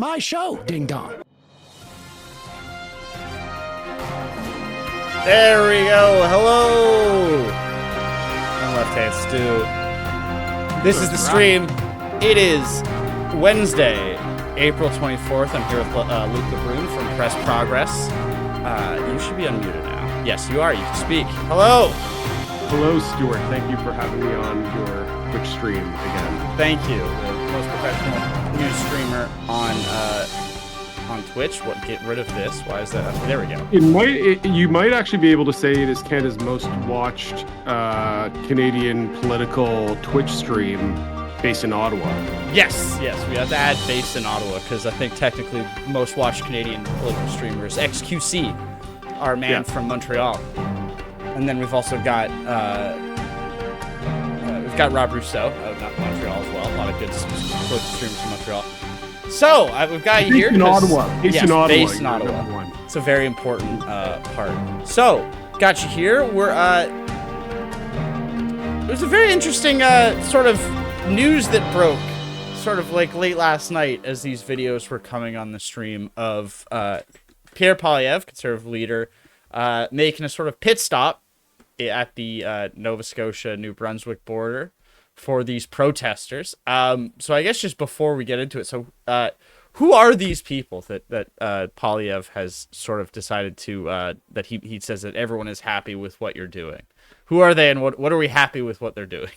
my show, ding dong. There we go. Hello. I'm left-hand Stu. This is the stream. It is Wednesday, April 24th. I'm here with Luke Lebrun from Progress. You should be unmuted now. Yes, you are. You can speak. Hello. Hello, Stuart. Thank you for having me on your Twitch stream again. Thank you. The most professional news streamer on Twitch. What? Get rid of this. Why is that? There we go. You might actually be able to say it is Canada's most watched Canadian political Twitch stream based in Ottawa. Yes. We have to add based in Ottawa because I think technically most watched Canadian political streamers, XQC, our man from Montreal. And then we've also got Rob Rousseau out of Montreal as well. A lot of good political streamers from Montreal. So we've got you here. Based in Ottawa. Based in Ottawa. It's a very important part. So got you here. There's a very interesting sort of news that broke sort of like late last night as these videos were coming on the stream of Pierre Poilievre, Conservative Leader, making a sort of pit stop at the Nova Scotia-New Brunswick border for these protesters. So I guess just before we get into it, so who are these people that Poilievre has sort of decided to that he says that everyone is happy with what you're doing? Who are they, and what are we happy with what they're doing?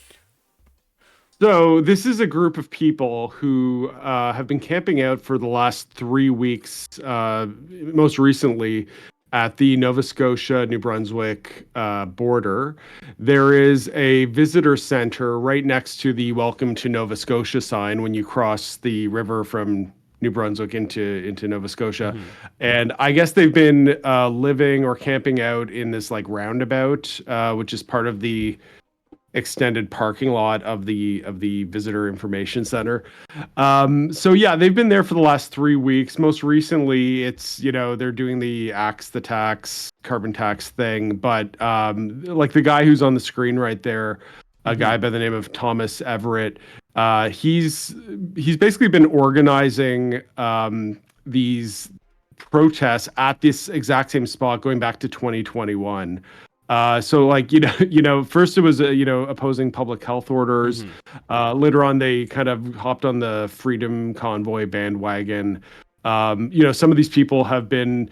So this is a group of people who have been camping out for the last 3 weeks, most recently at the Nova Scotia-New Brunswick border. There is a visitor center right next to the Welcome to Nova Scotia sign when you cross the river from New Brunswick into Nova Scotia. Mm-hmm. And I guess they've been living or camping out in this like roundabout, which is part of the extended parking lot of the visitor information center. So yeah, they've been there for the last 3 weeks. Most recently, it's, they're doing the axe the tax, carbon tax thing. But like the guy who's on the screen right there, a guy by the name of Thomas Everett, he's basically been organizing these protests at this exact same spot going back to 2021. So like, first it was, opposing public health orders. Later on, they kind of hopped on the Freedom Convoy bandwagon. Some of these people have been,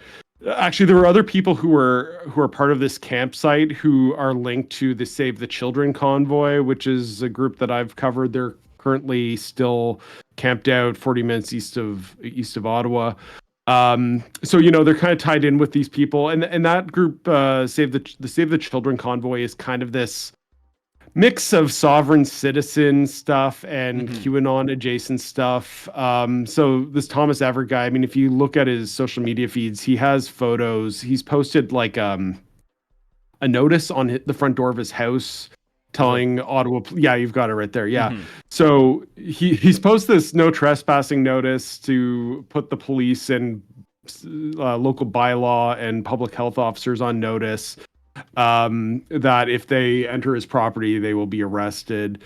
actually, there were other people who are part of this campsite who are linked to the Save the Children Convoy, which is a group that I've covered. They're currently still camped out 40 minutes east of Ottawa. So they're kind of tied in with these people, and that group, Save the Children Convoy, is kind of this mix of sovereign citizen stuff and QAnon adjacent stuff. So this Thomas Everett guy, I mean, if you look at his social media feeds, he has photos. He's posted like a notice on the front door of his house telling Ottawa, yeah, you've got it right there. Yeah. So he's posted this no trespassing notice to put the police and local bylaw and public health officers on notice that if they enter his property, they will be arrested.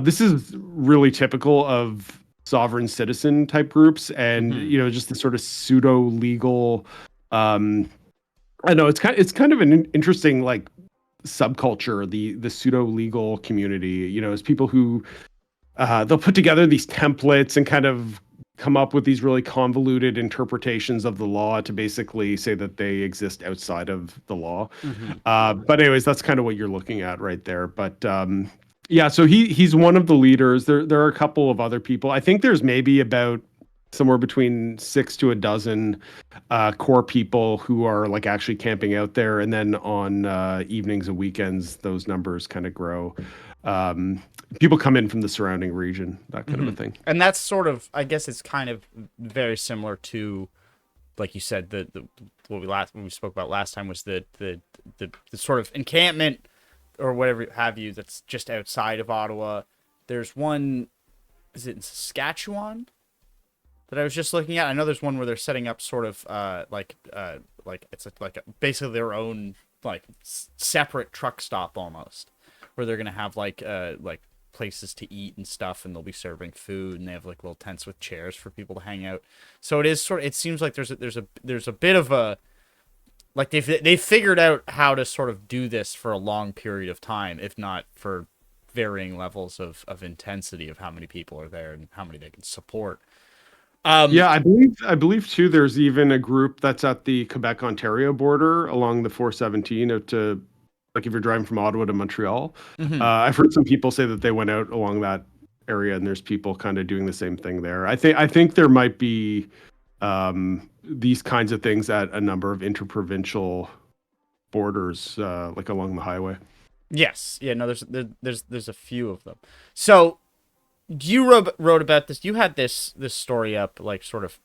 This is really typical of sovereign citizen type groups and, just the sort of pseudo legal. I know it's kind of an interesting, like, subculture, the pseudo legal community, is people who they'll put together these templates and kind of come up with these really convoluted interpretations of the law to basically say that they exist outside of the law. But anyways, that's kind of what you're looking at right there. But yeah, so he's one of the leaders. There are a couple of other people. I think there's maybe about somewhere between 6 to a dozen core people who are like actually camping out there. And then on evenings and weekends, those numbers kind of grow. People come in from the surrounding region, that kind of a thing. And that's sort of, I guess it's kind of very similar to, like you said, what we spoke about last time was the sort of encampment or whatever have you that's just outside of Ottawa. There's one, is it in Saskatchewan? That I was just looking at. I know there's one where they're setting up sort of like it's like basically their own like separate truck stop almost, where they're gonna have like places to eat and stuff, and they'll be serving food, and they have like little tents with chairs for people to hang out. So it is sort of, it seems like there's a bit of a, like they've figured out how to sort of do this for a long period of time, if not for varying levels of intensity of how many people are there and how many they can support. Yeah, I believe too. There's even a group that's at the Quebec Ontario border along the 417 out to, like, if you're driving from Ottawa to Montreal. I've heard some people say that they went out along that area, and there's people kind of doing the same thing there. I think there might be these kinds of things at a number of interprovincial borders, like along the highway. Yes, yeah, no, there's a few of them. So you wrote about this. You had this story up like sort of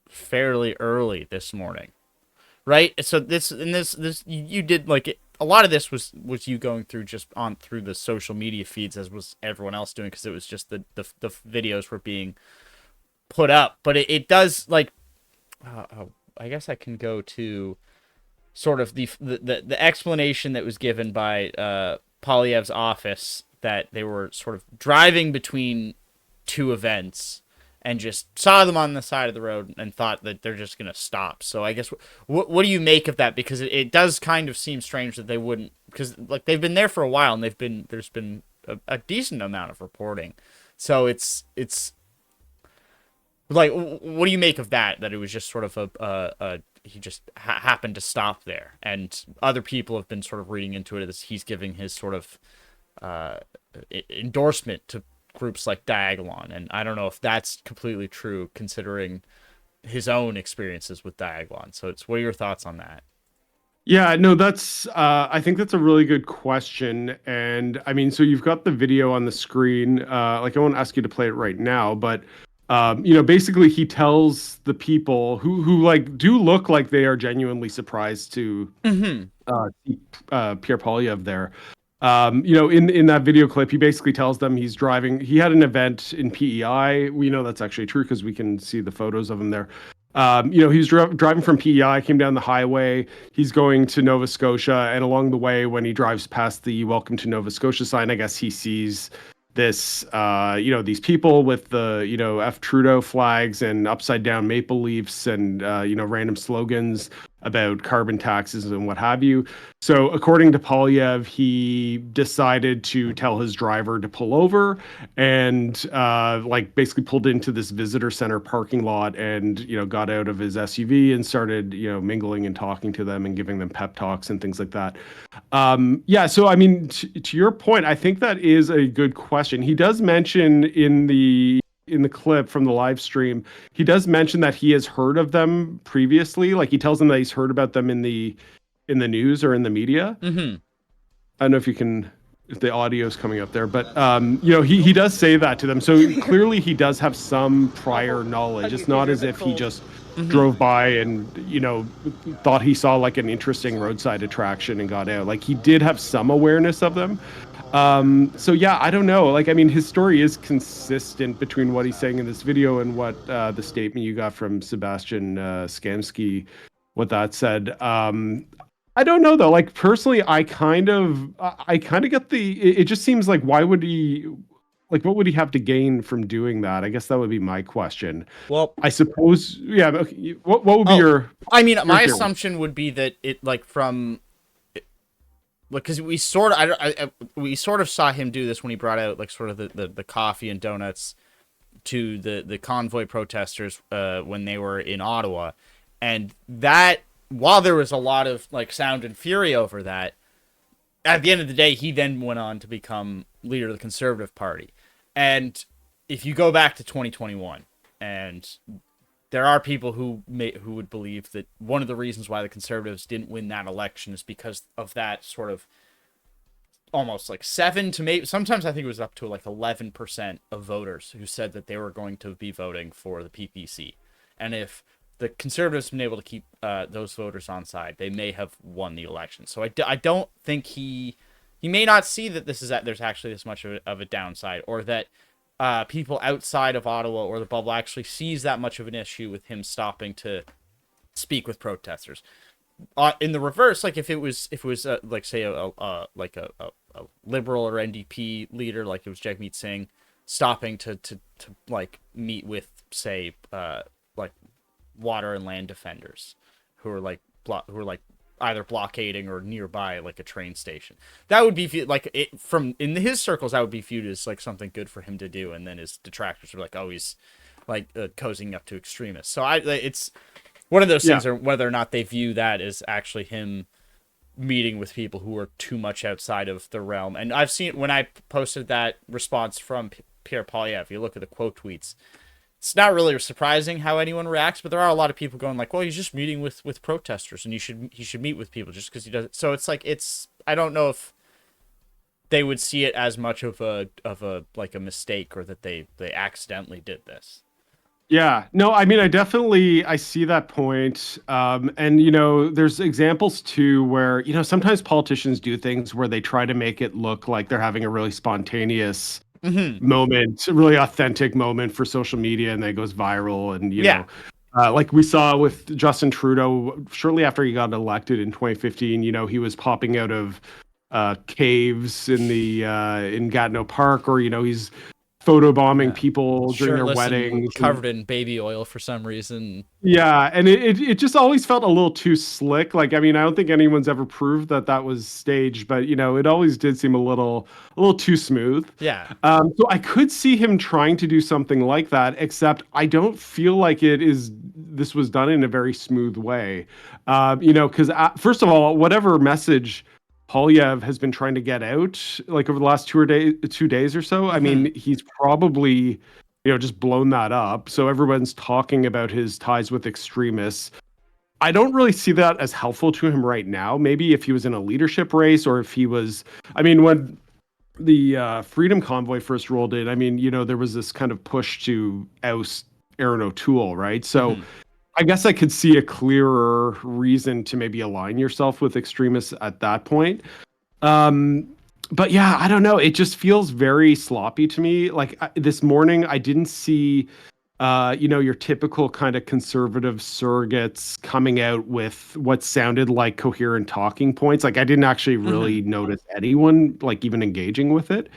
fairly early this morning, right? So this you did like a lot of this was you going through just on through the social media feeds, as was everyone else doing, because it was just the videos were being put up. But it does like I guess I can go to sort of the explanation that was given by Poilievre's office, that they were sort of driving between two events and just saw them on the side of the road and thought that they're just going to stop. So I guess what do you make of that? Because it does kind of seem strange that they wouldn't, because like they've been there for a while, and there's been a decent amount of reporting. So it's like, what do you make of that? That it was just sort of a he just happened to stop there, and other people have been sort of reading into it as he's giving his sort of endorsement to groups like Diagolon, and I don't know if that's completely true considering his own experiences with Diagolon. So what are your thoughts on that? Yeah, no, that's I think that's a really good question. And I mean, so you've got the video on the screen. Like, I won't ask you to play it right now, but basically he tells the people who like do look like they are genuinely surprised to see Pierre Poilievre there. In that video clip, he basically tells them he's driving. He had an event in PEI. We know that's actually true because we can see the photos of him there. He's driving from PEI, came down the highway. He's going to Nova Scotia, and along the way, when he drives past the "Welcome to Nova Scotia" sign, I guess he sees this, these people with the, F Trudeau flags and upside down maple leafs and, random slogans about carbon taxes and what have you. So according to Poilievre, he decided to tell his driver to pull over and, basically pulled into this visitor center parking lot and, got out of his SUV and started, mingling and talking to them and giving them pep talks and things like that. So I mean, to your point, I think that is a good question. He does mention in the clip from the live stream, he does mention that he has heard of them previously. Like, he tells them that he's heard about them in the news or in the media. Mm-hmm. I don't know if the audio is coming up there, but he does say that to them. So clearly he does have some prior knowledge. It's not as if he just drove by and thought he saw like an interesting roadside attraction and got out. Like, he did have some awareness of them. So yeah, I don't know. Like, I mean, his story is consistent between what he's saying in this video and what the statement you got from Sebastian Skamsky, what that said. I don't know though. Like, personally, I kind of get it just seems like, why would he, like, what would he have to gain from doing that? I guess that would be my question. Well, I suppose, yeah. Okay, what would be your? I mean, my theory? assumption would be that it, like, from, because we sort of we sort of saw him do this when he brought out like sort of the coffee and donuts to the convoy protesters when they were in Ottawa, and that, while there was a lot of like sound and fury over that, at the end of the day, he then went on to become leader of the Conservative Party. And if you go back to 2021, and there are people who would believe that one of the reasons why the Conservatives didn't win that election is because of that sort of almost like 7 to maybe sometimes I think it was up to like 11% of voters who said that they were going to be voting for the PPC. And if the Conservatives have been able to keep those voters on side, they may have won the election. So I don't think he may not see that there's actually this much of a downside, or that people outside of Ottawa or the bubble actually sees that much of an issue with him stopping to speak with protesters. In the reverse, like if it was like say a a liberal or NDP leader, like it was Jagmeet Singh, stopping to like meet with, say, like water and land defenders who are like either blockading or nearby like a train station. That would be like it from in his circles. That would be viewed as like something good for him to do, and then his detractors are like, oh, he's like cozying up to extremists. So it's one of those things, or whether or not they view that as actually him meeting with people who are too much outside of the realm. And I've seen when I posted that response from Pierre Poilievre, you look at the quote tweets, it's not really surprising how anyone reacts, but there are a lot of people going like, well, he's just meeting with protesters, and he should meet with people just because he does it. So it's like, I don't know if they would see it as much of a like a mistake, or that they accidentally did this. Yeah, no, I mean, I see that point. And, there's examples too where, sometimes politicians do things where they try to make it look like they're having a really spontaneous moment, a really authentic moment for social media, and that goes viral. And, like we saw with Justin Trudeau shortly after he got elected in 2015, he was popping out of caves in Gatineau Park, or, he's photobombing people during their weddings, covered in baby oil for some reason. Yeah, and it just always felt a little too slick. Like, I mean, I don't think anyone's ever proved that was staged, but it always did seem a little too smooth. Yeah. So I could see him trying to do something like that, except I don't feel like this was done in a very smooth way. Because first of all, whatever message Poilievre has been trying to get out, like over the last 2 days or so, I mean, he's probably just blown that up. So everyone's talking about his ties with extremists. I don't really see that as helpful to him right now. Maybe if he was in a leadership race, or if he was, I mean, when the Freedom Convoy first rolled in, I mean, there was this kind of push to oust Aaron O'Toole, right? So I guess I could see a clearer reason to maybe align yourself with extremists at that point. But yeah, I don't know. It just feels very sloppy to me. Like this morning, I didn't see, your typical kind of conservative surrogates coming out with what sounded like coherent talking points. Like I didn't actually really notice anyone like even engaging with it.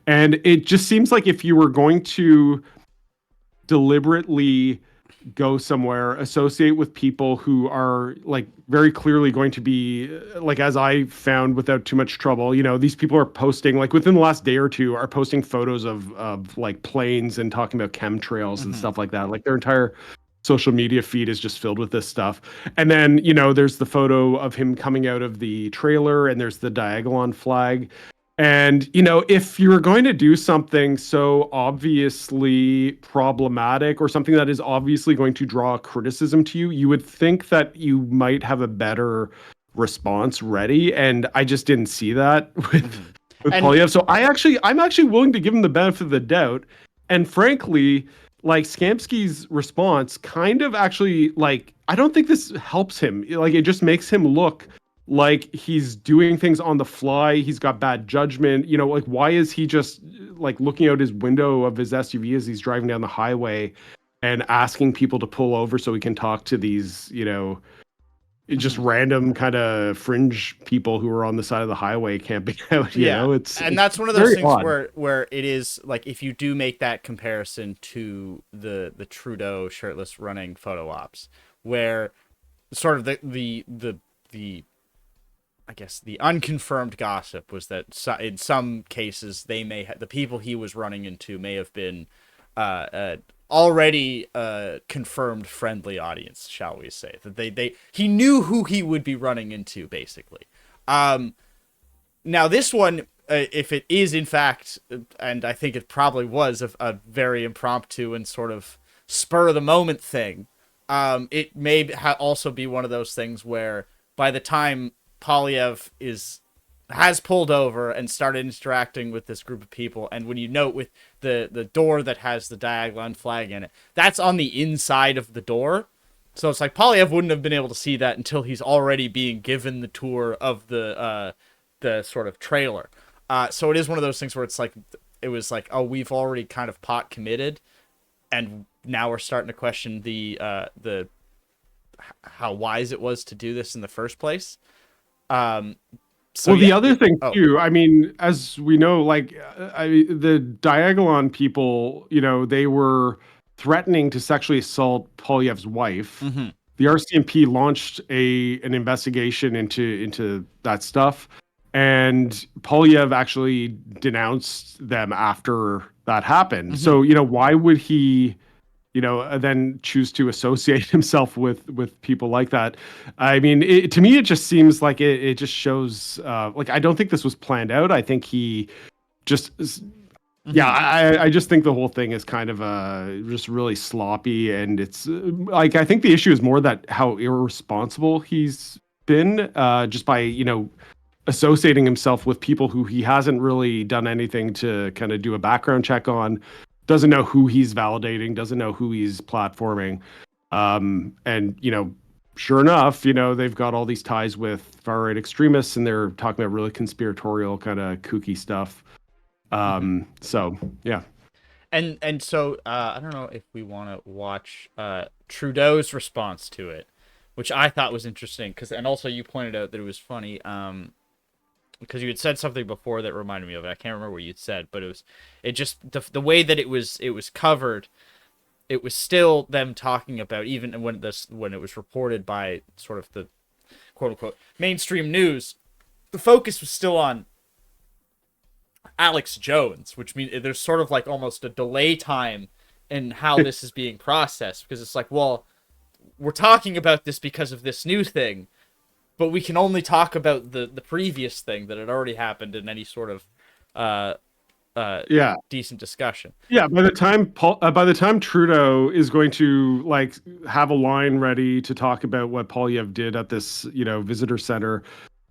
And it just seems like if you were going to deliberately go somewhere, associate with people who are like very clearly going to be like, as I found without too much trouble, these people are posting like within the last day or two are posting photos of like planes and talking about chemtrails and stuff like that. Like their entire social media feed is just filled with this stuff. And then, there's the photo of him coming out of the trailer, and there's the Diagolon flag. And, if you're going to do something so obviously problematic, or something that is obviously going to draw criticism to you, you would think that you might have a better response ready. And I just didn't see that with Poilievre. So I'm actually willing to give him the benefit of the doubt. And frankly, like Skamsky's response kind of actually, like, I don't think this helps him. Like, it just makes him look like he's doing things on the fly. He's got bad judgment. Like, why is he just like looking out his window of his SUV as he's driving down the highway and asking people to pull over so he can talk to these, just random kind of fringe people who are on the side of the highway camping out. That's one of those things where it is like, if you do make that comparison to the Trudeau shirtless running photo ops, where sort of the I guess the unconfirmed gossip was that in some cases the people he was running into may have been already confirmed friendly audience, shall we say, that he knew who he would be running into, basically. Now this one, if it is in fact, and I think it probably was a very impromptu and sort of spur of the moment thing, it may also be one of those things where by the time Poilievre has pulled over and started interacting with this group of people, and when you note with the door that has the Diagolon flag in it, that's on the inside of the door. So it's like Poilievre wouldn't have been able to see that until he's already being given the tour of the sort of trailer. So it is one of those things where it was like, oh, we've already kind of pot committed, and now we're starting to question the how wise it was to do this in the first place. So Well, the yeah. other thing Oh. too, I mean, as we know, like the Diagolon people, they were threatening to sexually assault Poilievre's wife. Mm-hmm. The RCMP launched an investigation into that stuff, and Poilievre actually denounced them after that happened. Mm-hmm. So, why would he, then choose to associate himself with people like that? I mean, to me, it just seems like it just shows. Like, I don't think this was planned out. I think he just. Yeah, I just think the whole thing is kind of just really sloppy, and it's like I think the issue is more that how irresponsible he's been, just by associating himself with people who he hasn't really done anything to kind of do a background check on, doesn't know who he's validating, doesn't know who he's platforming, and sure enough, they've got all these ties with far right extremists, and they're talking about really conspiratorial kind of kooky stuff. So yeah. And so I don't know if we want to watch Trudeau's response to it, which I thought was interesting and also you pointed out that it was funny because you had said something before that reminded me of it. I can't remember what you'd said, but it just the way that it was covered, it was still them talking about, even when it was reported by sort of the quote unquote mainstream news, the focus was still on Alex Jones, which means there's sort of like almost a delay time in how this is being processed, because it's like, well, we're talking about this because of this new thing, but we can only talk about the previous thing that had already happened in any sort of decent discussion. Yeah, by the time Trudeau is going to like have a line ready to talk about what Poilievre did at this, visitor center,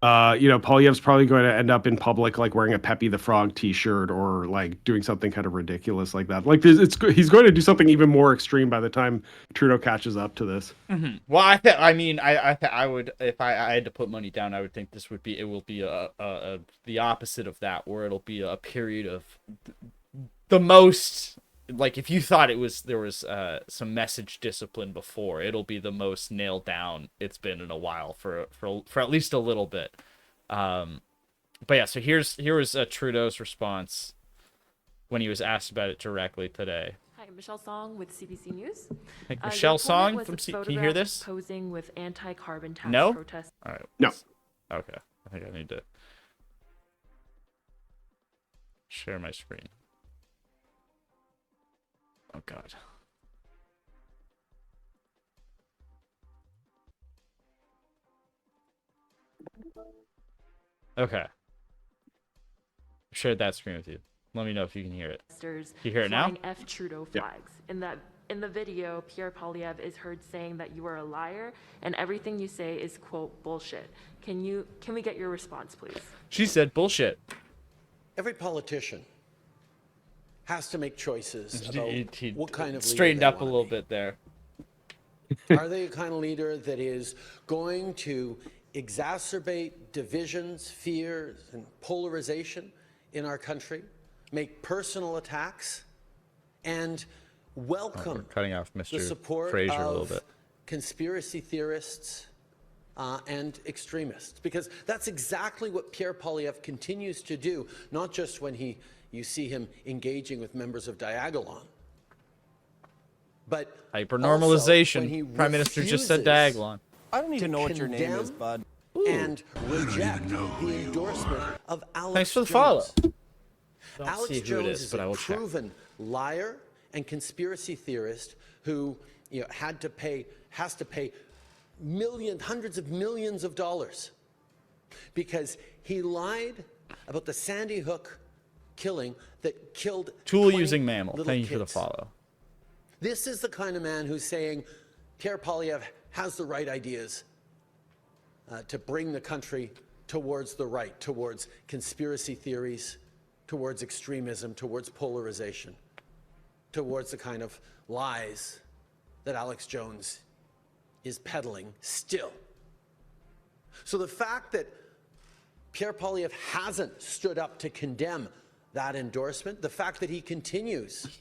Poilievre's probably going to end up in public like wearing a Pepe the Frog T-shirt or like doing something kind of ridiculous like that. Like he's going to do something even more extreme by the time Trudeau catches up to this. Mm-hmm. Well, I would, if I had to put money down, I would think it will be the opposite of that, where it'll be a period of the most, like, if you thought there was some message discipline before, it'll be the most nailed down it's been in a while for at least a little bit. But yeah, so here was Trudeau's response when he was asked about it directly today. Hi, Michelle Song with CBC News. Hey, Michelle Song from can you hear this? Posing with anti-carbon tax No? protests. All right. No. Okay. I think I need to share my screen. Oh God. Okay. Shared that screen with you. Let me know if you can hear it. Can you hear it now? Flying F Trudeau flags. Yeah. In the video, Pierre Poilievre is heard saying that you are a liar and everything you say is quote bullshit. Can we get your response, please? She said bullshit. Every politician has to make choices about what kind of leader straightened they up a want little to be. bit there. Are they a kind of leader that is going to exacerbate divisions, fears, and polarization in our country, make personal attacks, and welcome cutting off Mr. the support Fraser of a little bit. conspiracy theorists and extremists? Because that's exactly what Pierre Poilievre continues to do, not just when you see him engaging with members of Diagolon, but hyper-normalization. Prime Minister just said Diagolon. I don't even know what your name is, bud. And reject the endorsement of Alex Thanks for the Jones. follow. Don't Alex see who Jones it is, but I will a proven liar and conspiracy theorist who has to pay hundreds of millions of dollars because he lied about the Sandy Hook killing that killed Tool using mammal. Thank you kids. for the follow. This is the kind of man who's saying Pierre Poilievre has the right ideas to bring the country towards the right, towards conspiracy theories, towards extremism, towards polarization, towards the kind of lies that Alex Jones is peddling still. So the fact that Pierre Poilievre hasn't stood up to condemn that endorsement, the fact that he continues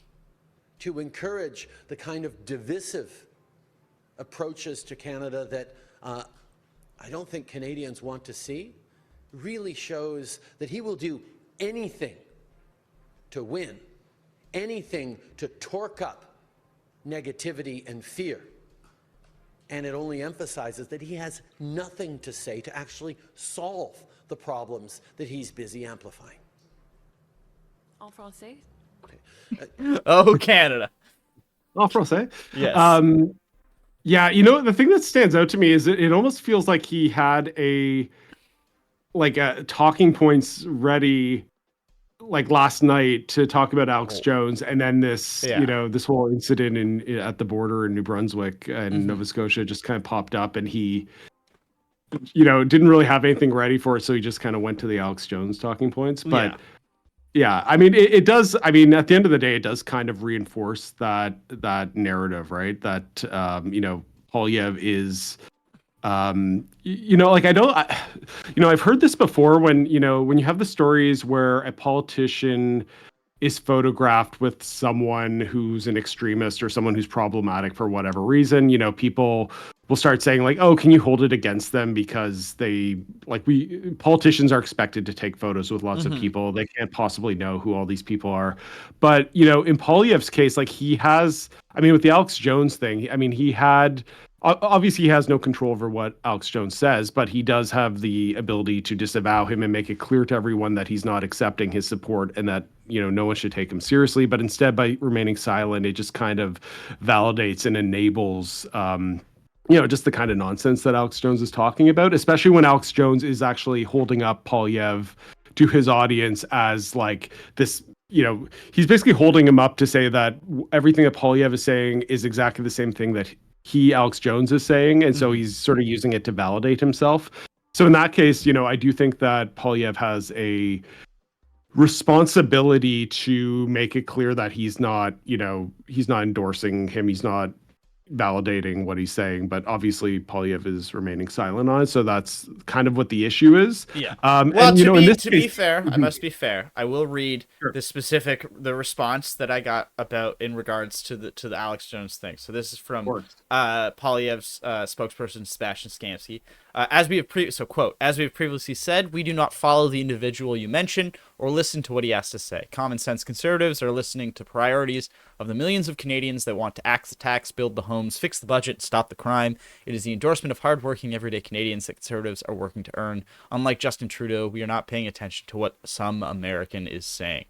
to encourage the kind of divisive approaches to Canada that I don't think Canadians want to see, really shows that he will do anything to win, anything to torque up negativity and fear. And it only emphasizes that he has nothing to say to actually solve the problems that he's busy amplifying. En français? Oh, Canada. En français. Yes. Yeah, the thing that stands out to me is it almost feels like he had a talking points ready like last night to talk about Alex Jones, and then this this whole incident at the border in New Brunswick and Nova Scotia just kind of popped up, and he didn't really have anything ready for it, so he just kind of went to the Alex Jones talking points. But yeah, I mean, it does. I mean, at the end of the day, it does kind of reinforce that narrative, right? That Poilievre is, I've heard this before when you have the stories where a politician is photographed with someone who's an extremist or someone who's problematic for whatever reason, people will start saying like, oh, can you hold it against them because politicians are expected to take photos with lots of people. They can't possibly know who all these people are. But, in Poilievre's case, like with the Alex Jones thing, I mean, obviously he has no control over what Alex Jones says, but he does have the ability to disavow him and make it clear to everyone that he's not accepting his support and that, no one should take him seriously. But instead, by remaining silent, it just kind of validates and enables, just the kind of nonsense that Alex Jones is talking about, especially when Alex Jones is actually holding up Poilievre to his audience as like this, he's basically holding him up to say that everything that Poilievre is saying is exactly the same thing that Alex Jones is saying. And so he's sort of using it to validate himself. So in that case, I do think that Poilievre has a responsibility to make it clear that he's not endorsing him. He's not validating what he's saying, but obviously Poilievre is remaining silent on it. So that's kind of what the issue is. Yeah. To be fair, I must be fair. I will read the response that I got in regards to the Alex Jones thing. So this is from Poilievre's spokesperson Sebastian Skamsky. As we have previously said, we do not follow the individual you mentioned or listen to what he has to say. Common sense conservatives are listening to priorities of the millions of Canadians that want to axe the tax, build the homes, fix the budget, stop the crime. It is the endorsement of hardworking everyday Canadians that conservatives are working to earn. Unlike Justin Trudeau, we are not paying attention to what some American is saying.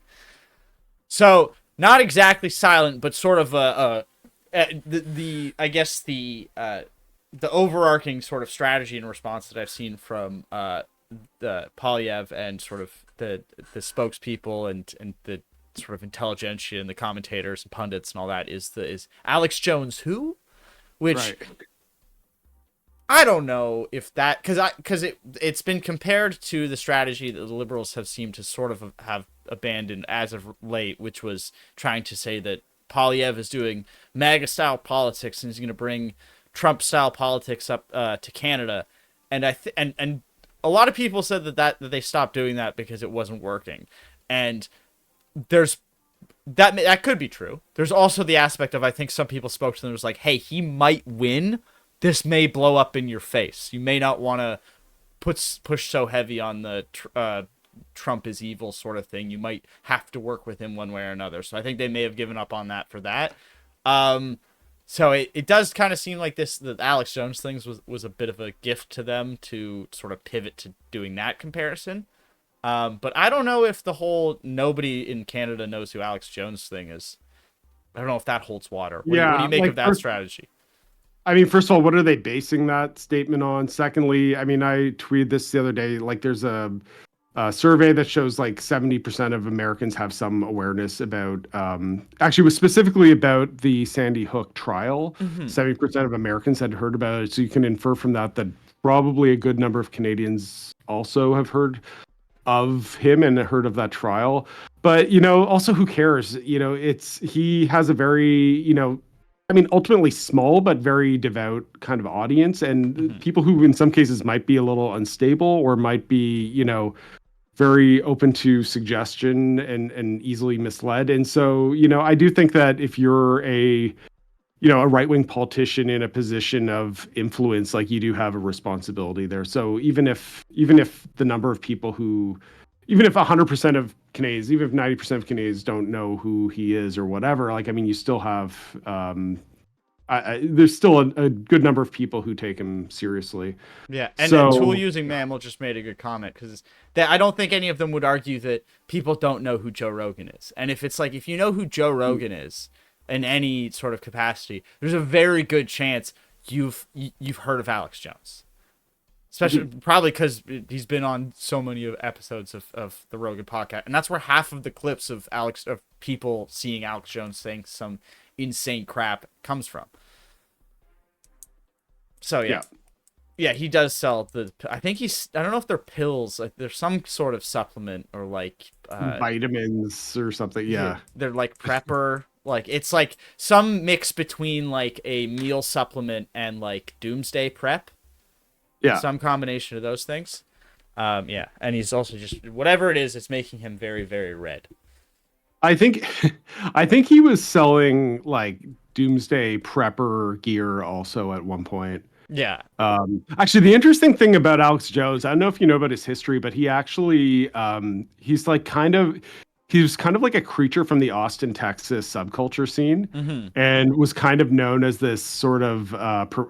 So not exactly silent, but sort of the overarching sort of strategy and response that I've seen from the Poilievre and sort of the spokespeople and the sort of intelligentsia and the commentators and pundits and all that is Alex Jones who, which I don't know if that because it's been compared to the strategy that the Liberals have seemed to sort of have abandoned as of late, which was trying to say that Poilievre is doing MAGA style politics and he's going to bring Trump style politics up to Canada, and and a lot of people said that they stopped doing that because it wasn't working, and there's that could be true. There's also the aspect of I think some people spoke to them and was like, hey, he might win. This may blow up in your face. You may not want to push so heavy on the Trump is evil sort of thing. You might have to work with him one way or another. So I think they may have given up on that for that. So it does kind of seem like the Alex Jones things was a bit of a gift to them to sort of pivot to doing that comparison. But I don't know if the whole nobody in Canada knows who Alex Jones thing is. I don't know if that holds water. What do you make of that strategy? I mean, first of all, what are they basing that statement on? Secondly, I mean, I tweeted this the other day. Like, there's a survey that shows like 70% of Americans have some awareness about, actually was specifically about the Sandy Hook trial. 70% of Americans had heard about it. So you can infer from that probably a good number of Canadians also have heard of him and heard of that trial. But, also who cares? He has a very, I mean, ultimately small, but very devout kind of audience, and people who in some cases might be a little unstable or might be, very open to suggestion and easily misled. And so, I do think that if you're a right-wing politician in a position of influence, like you do have a responsibility there. So even if the number of people who, even if 100% of Canadians, even if 90% of Canadians don't know who he is or whatever, like, I mean, you still have, there's still a good number of people who take him seriously. Yeah, and so, Tool Using Mammal just made a good comment, because I don't think any of them would argue that people don't know who Joe Rogan is. And if it's like, if you know who Joe Rogan is in any sort of capacity, there's a very good chance you've heard of Alex Jones. Especially probably because he's been on so many of episodes of the Rogan podcast, and that's where half of the clips of people seeing Alex Jones saying some insane crap comes from. So yeah, he does sell I think I don't know if they're pills, like there's some sort of supplement or like vitamins or something. Yeah, they're like prepper, like it's like some mix between like a meal supplement and like doomsday prep. Yeah, some combination of those things. Yeah, and he's also just, whatever it is, it's making him very, very red. I think he was selling like doomsday prepper gear also at one point. Yeah. Actually, the interesting thing about Alex Jones, I don't know if you know about his history, but he actually he's like he was kind of like a creature from the Austin, Texas subculture scene, and was kind of known as this sort of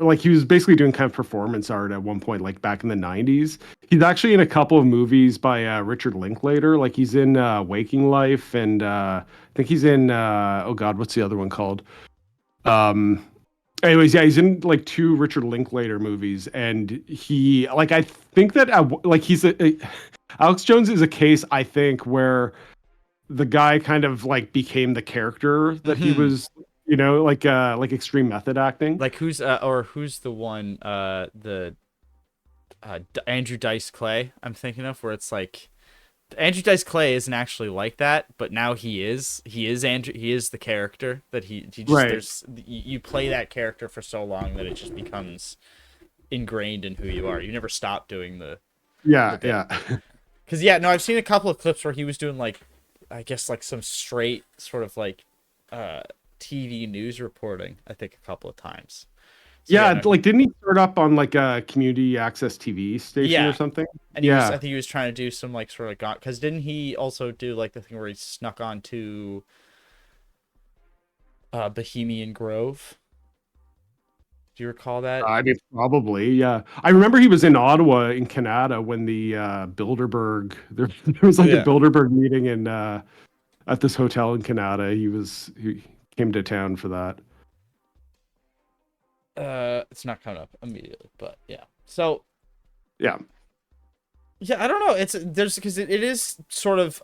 like he was basically doing kind of performance art at one point, like back in the 90s. He's actually in a couple of movies by Richard Linklater, like he's in Waking Life, and I think he's in oh god, what's the other one called? Anyways, yeah, he's in like 2 Richard Linklater movies, and he, like, I think that like he's Alex Jones is a case, I think, where the guy kind of like became the character that he was, like extreme method acting. Like who's the one, the Andrew Dice Clay I'm thinking of, where it's like Andrew Dice Clay isn't actually like that, but now he is Andrew, he is the character that he just, right. There's, you play that character for so long that it just becomes ingrained in who you are. You never stop doing the yeah. Because I've seen a couple of clips where he was doing like, I guess like some straight sort of like TV news reporting, I think a couple of times. So, like didn't he start up on like a community access TV station or something? And I think he was trying to do some like sort of, because didn't he also do like the thing where he snuck onto Bohemian Grove? Do you recall that? I mean, probably, yeah. I remember he was in Ottawa in Canada when the Bilderberg, there was like a Bilderberg meeting in at this hotel in Canada. He came to town for that. It's not coming up immediately, but yeah. So yeah, I don't know. Because it is sort of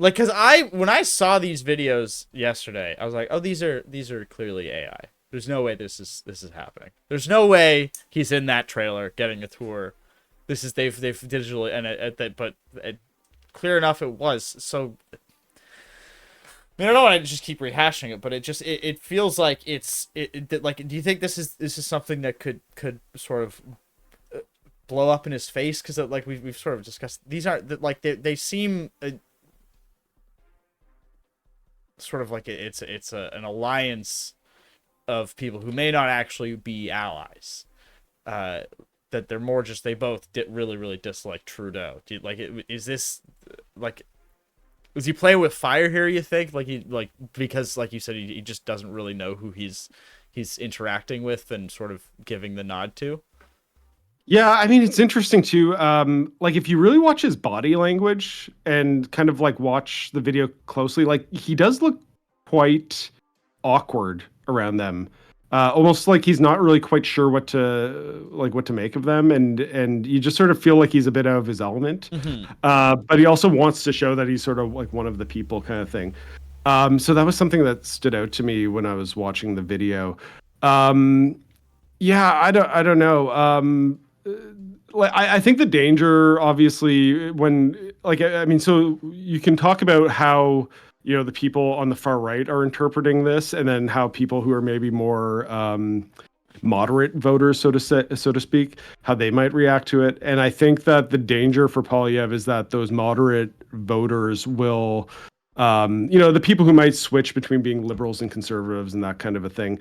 like, because when I saw these videos yesterday, I was like, oh, these are clearly AI. There's no way this is happening. There's no way he's in that trailer getting a tour. They've digitally, but clear enough it was. So I mean, I don't want to just keep rehashing it, but it feels like like, do you think this is something that could sort of blow up in his face? Because like we've sort of discussed, these aren't like they seem sort of like it's an alliance of people who may not actually be allies. That they're more just, they both really, really dislike Trudeau. Is this like, is he playing with fire here, you think? Because like you said, he just doesn't really know who he's interacting with and sort of giving the nod to? Yeah, I mean, it's interesting too. Like if you really watch his body language and kind of like watch the video closely, like he does look quite awkward around them. Almost like he's not really quite sure what to make of them, and you just sort of feel like he's a bit out of his element. But he also wants to show that he's sort of like one of the people, kind of thing. So that was something that stood out to me when I was watching the video. Yeah, I don't know. Like I think the danger, obviously, when like I mean, so you can talk about how, you know, the people on the far right are interpreting this, and then how people who are maybe more moderate voters, so to speak, how they might react to it. And I think that the danger for Poilievre is that those moderate voters will the people who might switch between being liberals and conservatives and that kind of a thing.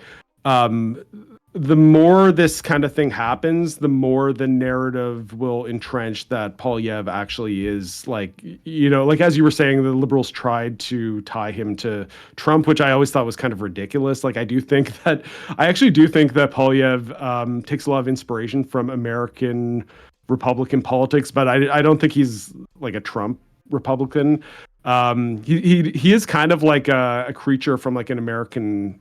The more this kind of thing happens, the more the narrative will entrench that Poilievre actually is like as you were saying, the liberals tried to tie him to Trump, which I always thought was kind of ridiculous. Like I actually do think that Poilievre takes a lot of inspiration from American Republican politics, but I don't think he's like a Trump Republican. He is kind of like a creature from like an American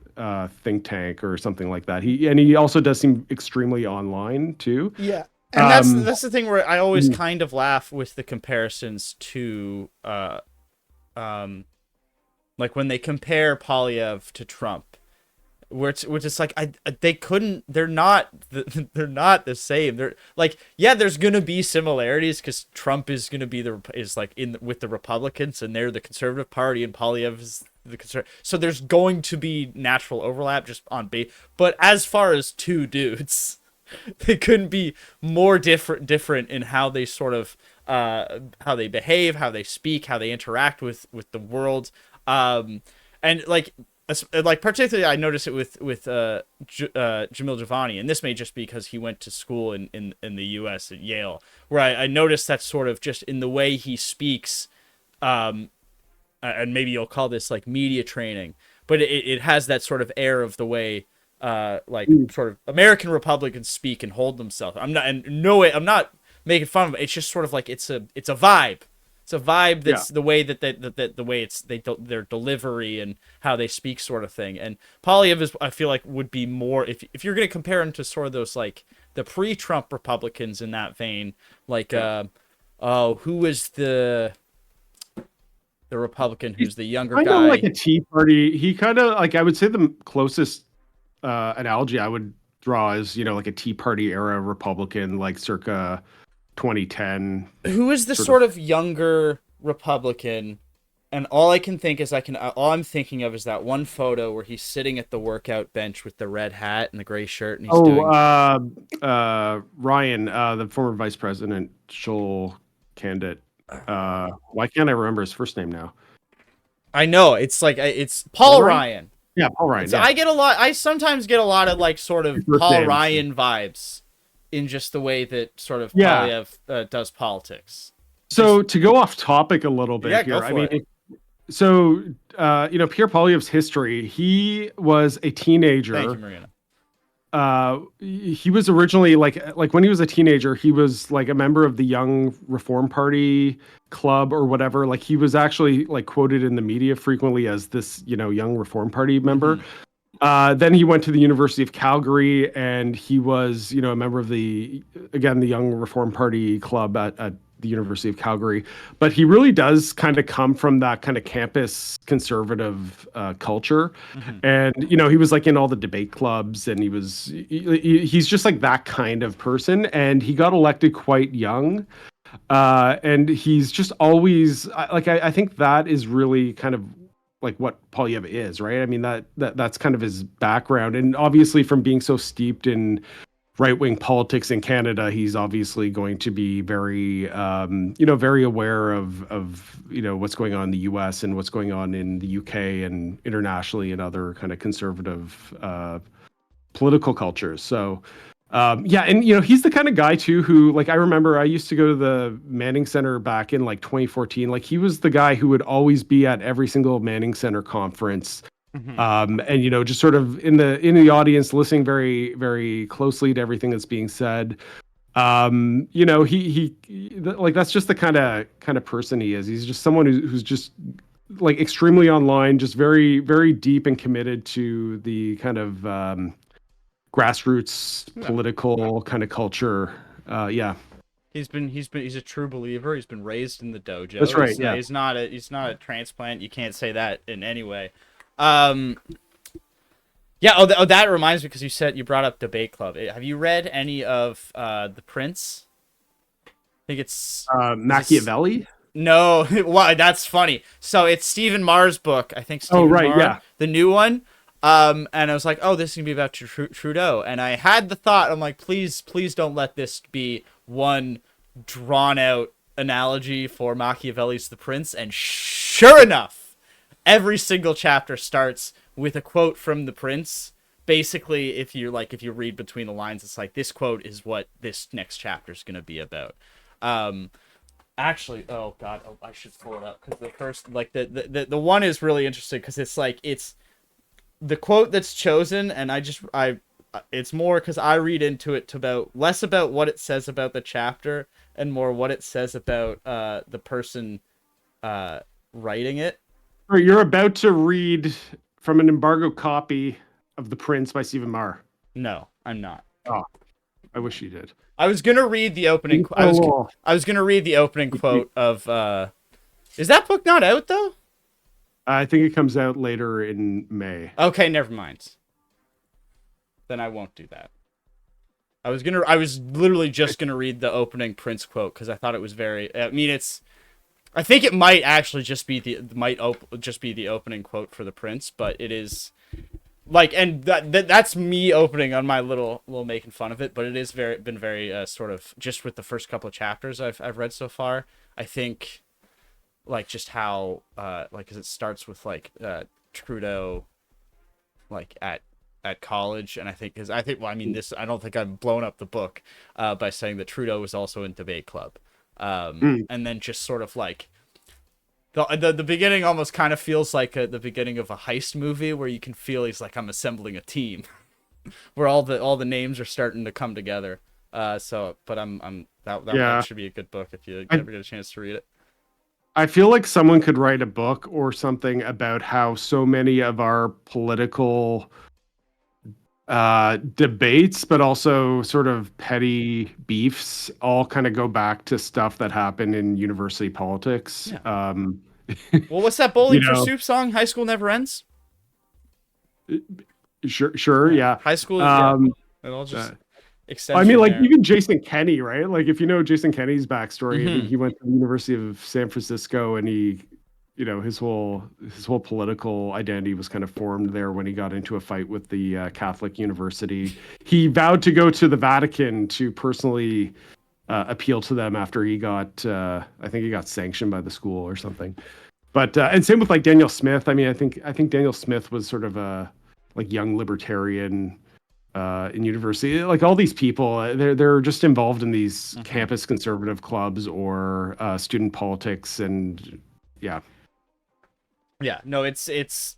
think tank or something like that. He also does seem extremely online too. Yeah. And that's the thing where I always kind of laugh with the comparisons to like when they compare Poilievre to Trump, which is like they're not the same. They're like, yeah, there's gonna be similarities because Trump is gonna be with the Republicans and they're the Conservative Party and Poilievre is the Conservative. So there's going to be natural overlap just on base. But as far as two dudes, they couldn't be more different in how they sort of how they behave, how they speak, how they interact with the world, and like particularly I noticed it with Jamil Javani, and this may just be because he went to school in the U.S. at Yale, where I noticed that sort of just in the way he speaks, and maybe you'll call this like media training, but it has that sort of air of the way sort of American Republicans speak and hold themselves. I'm not making fun of it. It's just sort of like it's a vibe. It's a vibe that's the way that the way their delivery and how they speak sort of thing. And Poilievre is, I feel like, would be more if you're going to compare him to sort of those like the pre-Trump Republicans in that vein, like who was the Republican who's the younger guy? Kind of like a Tea Party. He kind of like, I would say the closest analogy I would draw is like a Tea Party era Republican, like circa 2010. Who is the sort of younger Republican? And all I can think is all I'm thinking of is that one photo where he's sitting at the workout bench with the red hat and the gray shirt, and he's Ryan, the former vice president, Joel candidate. Why can't I remember his first name now? I know it's Paul Ryan. Yeah, Paul Ryan. Yeah. I sometimes get a lot of like sort of Paul Ryan vibes in just the way that sort of Poilievre does politics. So to go off topic a little bit here, I mean, Pierre Poilievre's history, he was a teenager. Thank you, Marina. He was originally like when he was a teenager, he was like a member of the Young Reform Party club or whatever. Like he was actually like quoted in the media frequently as this, Young Reform Party member. Mm-hmm. Then he went to the University of Calgary and he was, a member of the Young Reform Party club at the University of Calgary. But he really does kind of come from that kind of campus conservative culture. Mm-hmm. And, he was like in all the debate clubs and he's just like that kind of person. And he got elected quite young. And he's just always I think that is really kind of like what Poilievre is, right? I mean, that's kind of his background. And obviously from being so steeped in right-wing politics in Canada, he's obviously going to be very, very aware of what's going on in the US and what's going on in the UK and internationally and other kind of conservative political cultures. So, and he's the kind of guy too who, like, I remember I used to go to the Manning Center back in like 2014. Like he was the guy who would always be at every single Manning Center conference. Mm-hmm. And just sort of in the audience, listening very, very closely to everything that's being said. He like that's just the kind of person he is. He's just someone who's just like extremely online, just very, very deep and committed to the kind of grassroots political kind of culture. He's a true believer. He's been raised in the dojo. That's right. He's not a transplant. You can't say that in any way. That reminds me, because you brought up debate club. Have you read any of The Prince? I think it's Machiavelli. No, well, that's funny. So it's Stephen Marr's book. I think. The new one. And I was like, oh, this is gonna be about Trudeau. And I had the thought, I'm like, please don't let this be one drawn out analogy for Machiavelli's The Prince. And sure enough, every single chapter starts with a quote from the prince. Basically, if you read between the lines, it's like, this quote is what this next chapter is going to be about. Actually, oh god, I should pull it up, because the first, like, the one is really interesting, because it's like, it's the quote that's chosen, and it's more because I read into it to less about what it says about the chapter and more what it says about the person writing it. You're about to read from an embargo copy of The Prince by Stephen Meagher. No, I'm not. Oh, I wish you did. I was gonna read the opening. I was gonna read the opening quote of. Is that book not out though? I think it comes out later in May. Okay, never mind. Then I won't do that. I was literally just gonna read the opening Prince quote because I thought it was very. I mean, I think it might actually just be the opening quote for the Prince, but it is. Like, and that's me opening on my little making fun of it, but it is been very sort of, just with the first couple of chapters I've read so far. I think, like, just how like, because it starts with like Trudeau, like at college, and I think well, I mean, this, I don't think I've blown up the book by saying that Trudeau was also in debate club, and then just sort of like. The beginning almost kind of feels like the beginning of a heist movie where you can feel he's like, I'm assembling a team, where all the names are starting to come together. But that should be a good book if you ever get a chance to read it. I feel like someone could write a book or something about how so many of our political debates, but also sort of petty beefs, all kind of go back to stuff that happened in university politics. Yeah. Well, what's that Bowling for Soup song? High School Never Ends. Sure, yeah. High school. It all just extends. I mean, like, even Jason Kenney, right? Like, if you know Jason Kenney's backstory, I mean, he went to the University of San Francisco, and he, his whole political identity was kind of formed there when he got into a fight with the Catholic University. He vowed to go to the Vatican to personally appeal to them after he got, I think he got sanctioned by the school or something. But and same with like Daniel Smith. I mean, I think Daniel Smith was sort of a like young libertarian in university. Like, all these people, they're just involved in these campus conservative clubs or student politics, and yeah. No, it's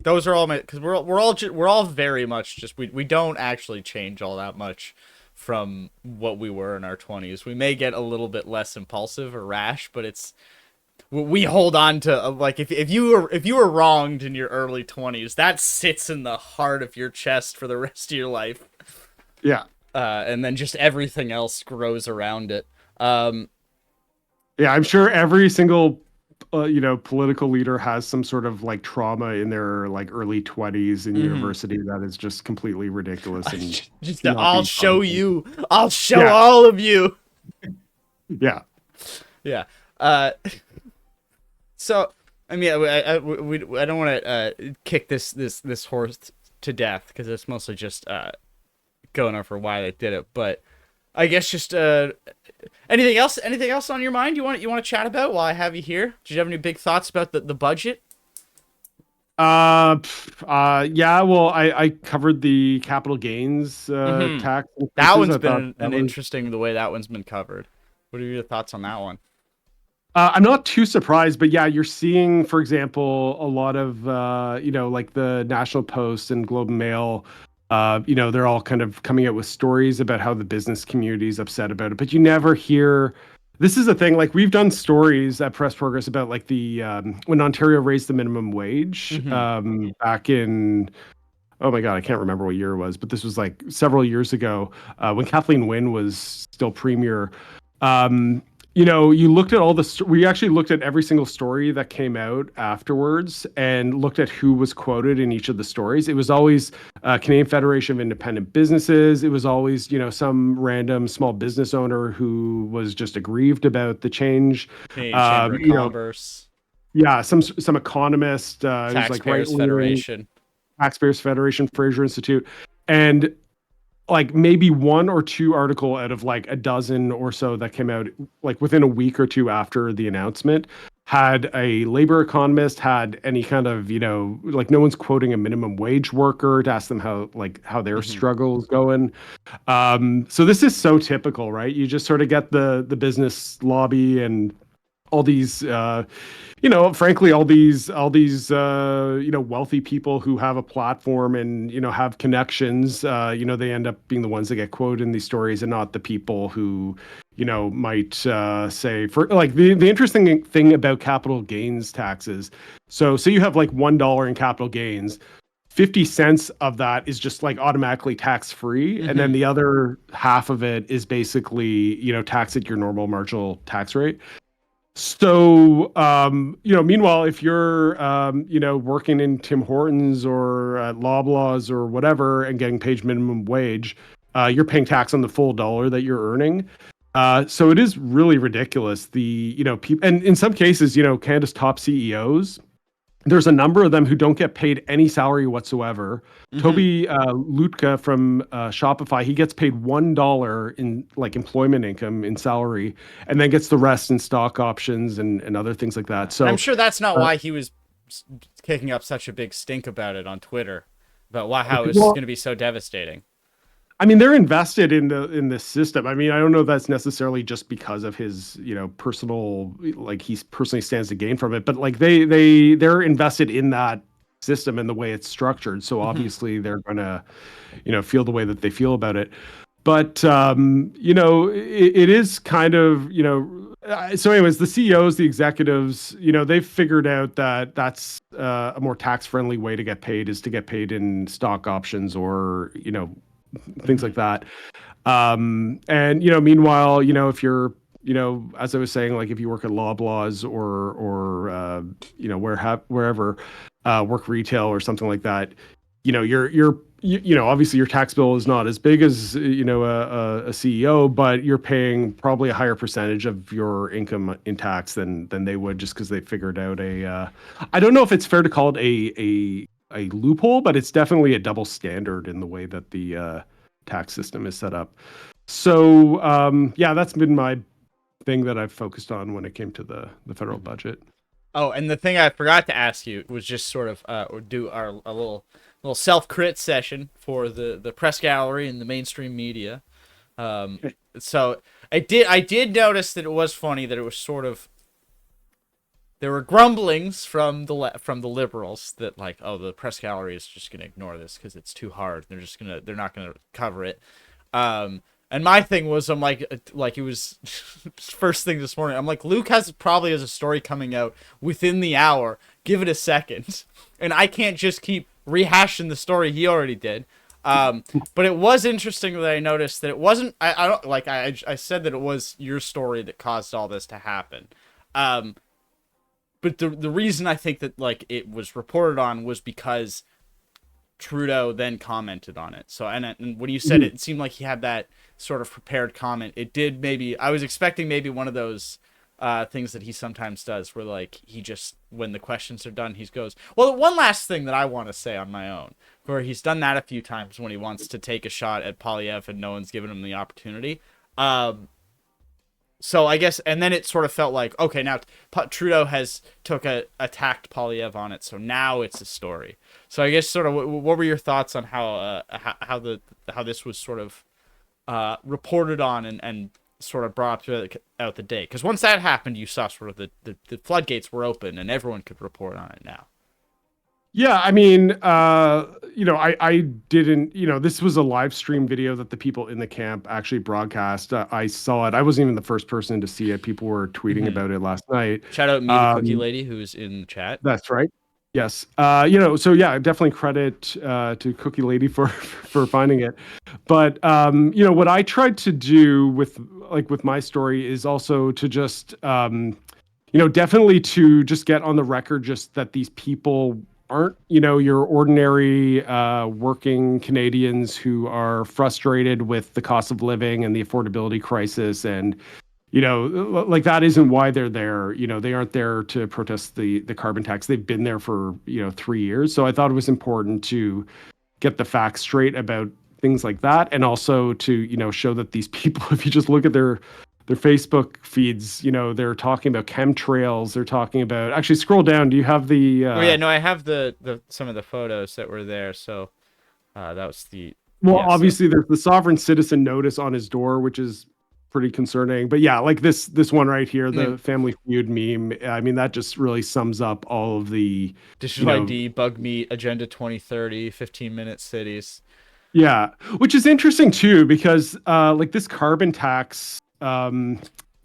those are all my, because we're all very much just, we don't actually change all that much from what we were in our 20s. We may get a little bit less impulsive or rash, but we hold on to, like, if you were wronged in your early 20s, that sits in the heart of your chest for the rest of your life. Yeah. And then just everything else grows around it. Yeah, I'm sure every single political leader has some sort of like trauma in their like early 20s in university that is just completely ridiculous. And I'll show all of you. Yeah. So, I mean, I don't want to kick this horse to death, because it's mostly just going over why they did it. But I guess just anything else on your mind you want to chat about while I have you here? Did you have any big thoughts about the budget? Yeah, well, I covered the capital gains tax. That one's been interesting, the way that one's been covered. What are your thoughts on that one? I'm not too surprised, but yeah, you're seeing, for example, a lot of like the National Post and Globe and Mail. They're all kind of coming out with stories about how the business community is upset about it, but you never hear. This is the thing, like, we've done stories at Press Progress about like the when Ontario raised the minimum wage back in, oh my God, I can't remember what year it was, but this was like several years ago when Kathleen Wynne was still premier. You looked at we actually looked at every single story that came out afterwards and looked at who was quoted in each of the stories. It was always Canadian Federation of Independent Businesses. It was always, some random small business owner who was just aggrieved about the change. Chamber of Commerce. Yeah, some economist. Taxpayers Federation. Taxpayers Federation, Fraser Institute. And like maybe one or two article out of like a dozen or so that came out like within a week or two after the announcement had a labor economist, had any kind of, like no one's quoting a minimum wage worker to ask them how their struggle is going. So this is so typical, right? You just sort of get the business lobby and all these, frankly, all these, wealthy people who have a platform and, have connections, they end up being the ones that get quoted in these stories and not the people who, might say for like the interesting thing about capital gains taxes. So you have like $1 in capital gains. 50 cents of that is just like automatically tax free. And then the other half of it is basically, taxed at your normal marginal tax rate. So, meanwhile, if you're, working in Tim Hortons or at Loblaws or whatever and getting paid minimum wage, you're paying tax on the full dollar that you're earning. So it is really ridiculous. People, and in some cases, Canada's top CEOs, there's a number of them who don't get paid any salary whatsoever. Toby Lutka from Shopify, he gets paid $1 in like employment income in salary, and then gets the rest in stock options and other things like that. So I'm sure that's not why he was kicking up such a big stink about it on Twitter, about how it's going to be so devastating. I mean, they're invested in this system. I mean, I don't know if that's necessarily just because of his, personal, like he personally stands to gain from it, but like they're invested in that system and the way it's structured. So obviously they're gonna, feel the way that they feel about it. But it is kind of, so anyways, the CEOs, the executives, they've figured out that that's a more tax-friendly way to get paid is to get paid in stock options or, things like that. And, meanwhile, if you're, as I was saying, like if you work at Loblaws or wherever, work retail or something like that, you're obviously your tax bill is not as big as, a CEO, but you're paying probably a higher percentage of your income in tax than they would just because they figured out I don't know if it's fair to call it a loophole, but it's definitely a double standard in the way that the tax system is set up. So that's been my thing that I've focused on when it came to the federal budget. Oh, and the thing I forgot to ask you was just sort of do a little self-crit session for the press gallery and the mainstream media. So I did notice that it was funny that it was sort of, there were grumblings from the liberals that like, oh, the press gallery is just going to ignore this because it's too hard. They're not going to cover it. And my thing was, I'm like it was first thing this morning. I'm like, Luke probably has a story coming out within the hour. Give it a second, and I can't just keep rehashing the story he already did. But it was interesting that I noticed that it wasn't. I don't like. I said that it was your story that caused all this to happen. But the reason I think that like it was reported on was because Trudeau then commented on it. So and when you said it seemed like he had that sort of prepared comment. It did maybe, I was expecting maybe one of those things that he sometimes does where like he just, when the questions are done, he goes, well, one last thing that I want to say on my own, where he's done that a few times when he wants to take a shot at Poilievre and no one's given him the opportunity. So I guess, and then it sort of felt like, okay, now Trudeau has attacked Poilievre on it, so now it's a story. So I guess sort of what were your thoughts on how this was sort of reported on and sort of brought out the day? Because once that happened, you saw sort of the floodgates were open and everyone could report on it now. Yeah, I mean, I didn't, this was a live stream video that the people in the camp actually broadcast. I saw it. I wasn't even the first person to see it. People were tweeting about it last night. Shout out me, the cookie lady, who's in the chat. That's right. Yes. So yeah, definitely credit to Cookie Lady for finding it. But what I tried to do with my story is also to just definitely to just get on the record just that these people aren't, your ordinary working Canadians who are frustrated with the cost of living and the affordability crisis. And, like that isn't why they're there. They aren't there to protest the carbon tax. They've been there for, 3 years. So I thought it was important to get the facts straight about things like that. And also to, show that these people, if you just look at their their Facebook feeds, they're talking about chemtrails. They're talking about, actually scroll down. Do you have the, Oh yeah, no, I have the some of the photos that were there. So that was well, yeah, so obviously there's the sovereign citizen notice on his door, which is pretty concerning. But yeah, like this one right here, the Family Feud meme. I mean, that just really sums up all of the digital ID, bug meat, Agenda 2030, 15-minute cities. Yeah, which is interesting too, because like this carbon tax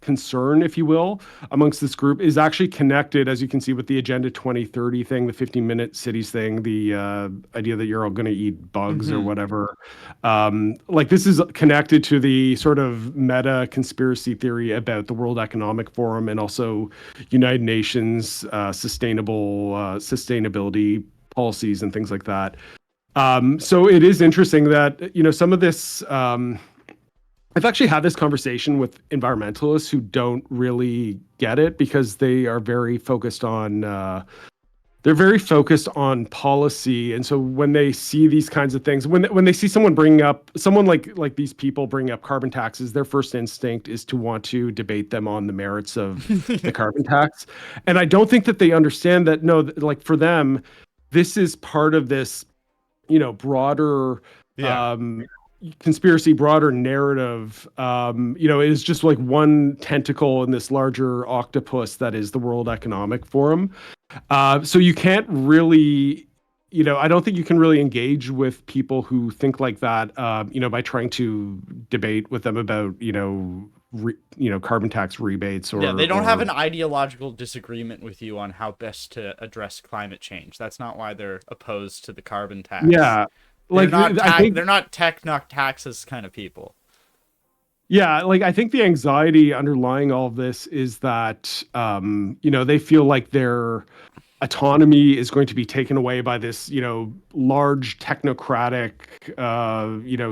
concern, if you will, amongst this group is actually connected, as you can see, with the Agenda 2030 thing, the 15-minute cities thing, the idea that you're all going to eat bugs or whatever. Like this is connected to the sort of meta conspiracy theory about the World Economic Forum and also United Nations sustainability policies and things like that. So it is interesting that, some of this, I've actually had this conversation with environmentalists who don't really get it because they are very focused on, policy. And so when they see these kinds of things, when they see someone like these people bring up carbon taxes, their first instinct is to want to debate them on the merits of the carbon tax. And I don't think that they understand that, no, like for them, this is part of this broader conspiracy, broader narrative. It is just like one tentacle in this larger octopus that is the World Economic Forum. So you can't really, I don't think you can really engage with people who think like that, by trying to debate with them about, carbon tax rebates or they don't have an ideological disagreement with you on how best to address climate change. That's not why they're opposed to the carbon tax. Yeah, like they're not tech taxes kind of people. Yeah, like I think the anxiety underlying all of this is that they feel like their autonomy is going to be taken away by this, large technocratic,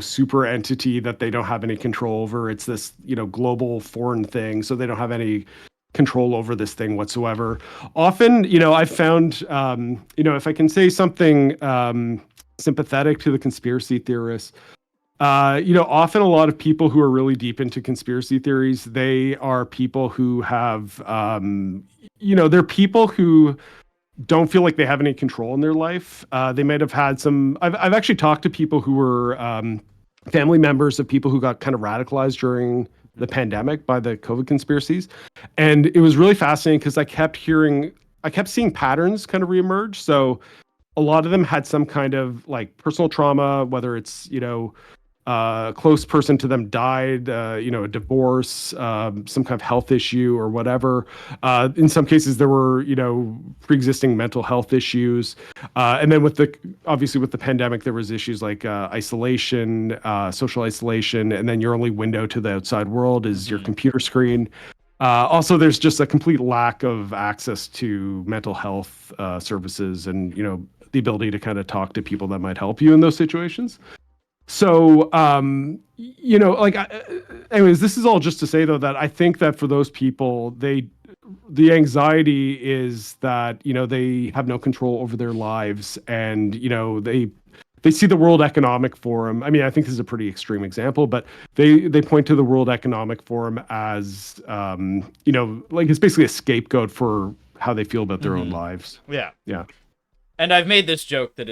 super entity that they don't have any control over. It's this, global foreign thing, so they don't have any control over this thing whatsoever. Often, I've found, if I can say something sympathetic to the conspiracy theorists, often a lot of people who are really deep into conspiracy theories, they are people who have, they're people who don't feel like they have any control in their life. They might have had some. I've actually talked to people who were family members of people who got kind of radicalized during the pandemic by the COVID conspiracies, and it was really fascinating because I kept seeing patterns kind of reemerge. So a lot of them had some kind of like personal trauma, whether it's a close person to them died, a divorce, some kind of health issue or whatever. In some cases, there were, pre-existing mental health issues. And then obviously with the pandemic, there was issues like isolation, social isolation, and then your only window to the outside world is your computer screen. Also, there's just a complete lack of access to mental health services and, the ability to kind of talk to people that might help you in those situations. So, anyways, this is all just to say, though, that I think that for those people, the anxiety is that, they have no control over their lives and, they see the World Economic Forum. I mean, I think this is a pretty extreme example, but they point to the World Economic Forum as, like it's basically a scapegoat for how they feel about their own lives. Yeah. Yeah. And I've made this joke that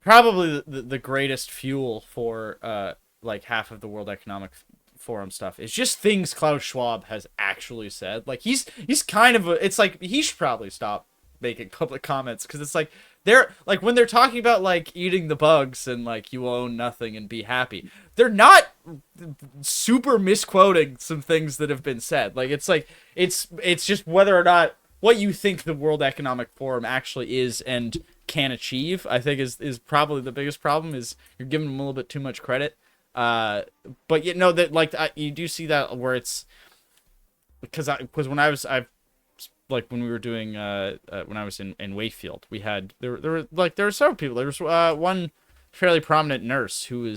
probably the greatest fuel for like half of the World Economic Forum stuff is just things Klaus Schwab has actually said. Like he's kind of it's like he should probably stop making public comments because it's like they're like when they're talking about like eating the bugs and like you own nothing and be happy, they're not super misquoting some things that have been said. Like it's just whether or not what you think the World Economic Forum actually is and can achieve, I think is probably the biggest problem. Is you're giving them a little bit too much credit. But that like you do see that where it's because when I was when we were doing when I was in Wakefield, we had there were several people. There was one fairly prominent nurse who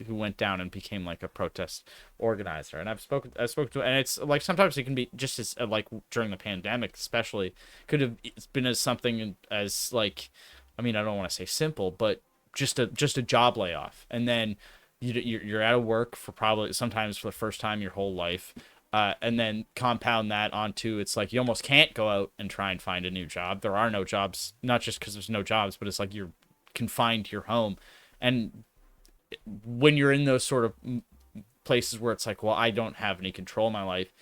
went down and became like a protest organizer, and I've spoken to, and it's like sometimes it can be just as like during the pandemic especially could have been as something as like, I mean, I don't want to say simple, but just a job layoff, and then you're out of work for probably sometimes for the first time your whole life. And then compound that onto, it's like you almost can't go out and try and find a new job. There are no jobs, not just because there's no jobs, but it's like you're confined to your home. And when you're in those sort of places where it's like, well, I don't have any control in my life,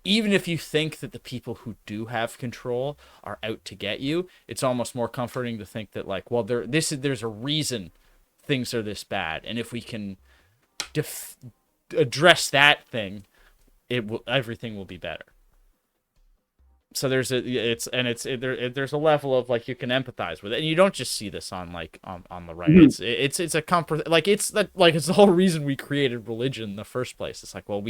even if you think that the people who do have control are out to get you, it's almost more comforting to think that, like, well, there's a reason things are this bad, and if we can address that thing, everything will be better. So there's a level of, like, you can empathize with it, and you don't just see this on the right. It's a it's the whole reason we created religion in the first place. It's like, well,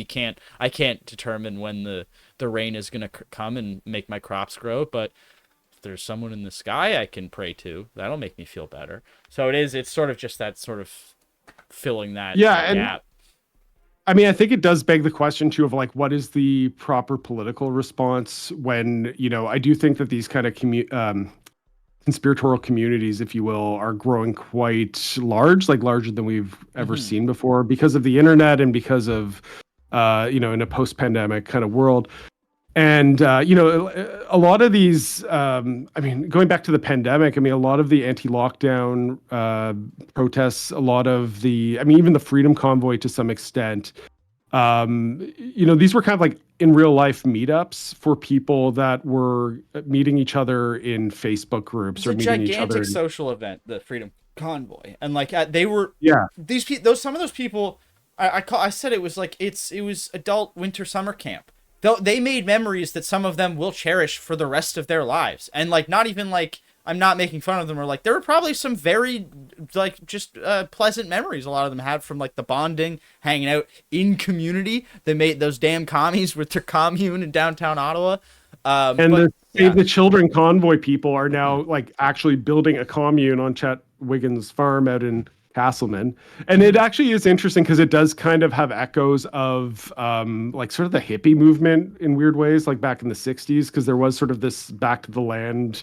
I can't determine when the rain is going to come and make my crops grow, but if there's someone in the sky I can pray to, that'll make me feel better. So it's sort of just that sort of filling that gap. I mean, I think it does beg the question too of, like, what is the proper political response when, I do think that these kind of conspiratorial communities, if you will, are growing quite large, like larger than we've ever seen before, because of the internet and because of, in a post-pandemic kind of world. And, a lot of these, going back to the pandemic, a lot of the anti-lockdown protests, a lot of even the Freedom Convoy to some extent, these were kind of like in real life meetups for people that were meeting each other in Facebook groups or meeting each other. It's a gigantic social event, the Freedom Convoy. And they were, some of those people, I said it was like, it was adult winter summer camp. Though they made memories that some of them will cherish for the rest of their lives. And, like, not even, like, I'm not making fun of them, or, like, there were probably some very, like, just pleasant memories a lot of them had from, like, the bonding, hanging out in community. They made those damn commies with their commune in downtown Ottawa. The Save the Children convoy people are now, like, actually building a commune on Chet Wiggins' farm out in Castleman. And it actually is interesting because it does kind of have echoes of like sort of the hippie movement in weird ways, like back in the 60s, because there was sort of this back to the land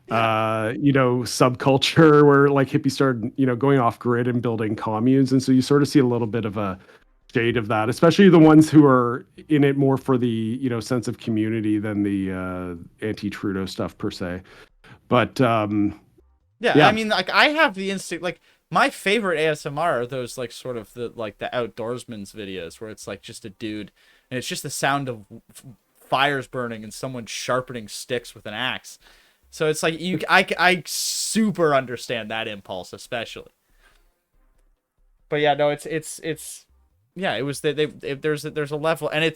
subculture where, like, hippies started going off grid and building communes. And so you sort of see a little bit of a shade of that, especially the ones who are in it more for the sense of community than the anti-Trudeau stuff per se. But I mean, like, I have the instinct, like, my favorite ASMR are those, like, sort of the outdoorsman's videos where it's, like, just a dude and it's just the sound of fires burning and someone sharpening sticks with an axe. So it's like, I super understand that impulse, especially. But yeah, no, there's a level, and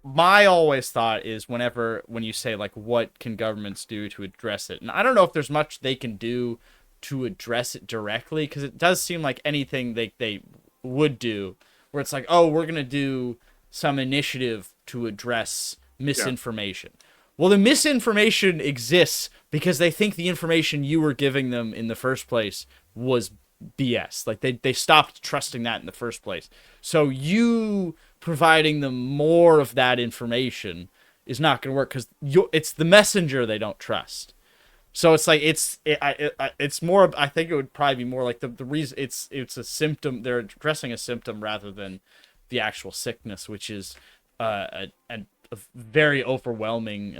my always thought is when you say, like, what can governments do to address it? And I don't know if there's much they can do to address it directly, because it does seem like anything they would do where it's like, oh, we're going to do some initiative to address misinformation. Yeah. Well, the misinformation exists because they think the information you were giving them in the first place was BS. Like, they stopped trusting that in the first place. So you providing them more of that information is not going to work because it's the messenger they don't trust. So it's like it's more. I think it would probably be more like the reason it's a symptom. They're addressing a symptom rather than the actual sickness, which is a very overwhelming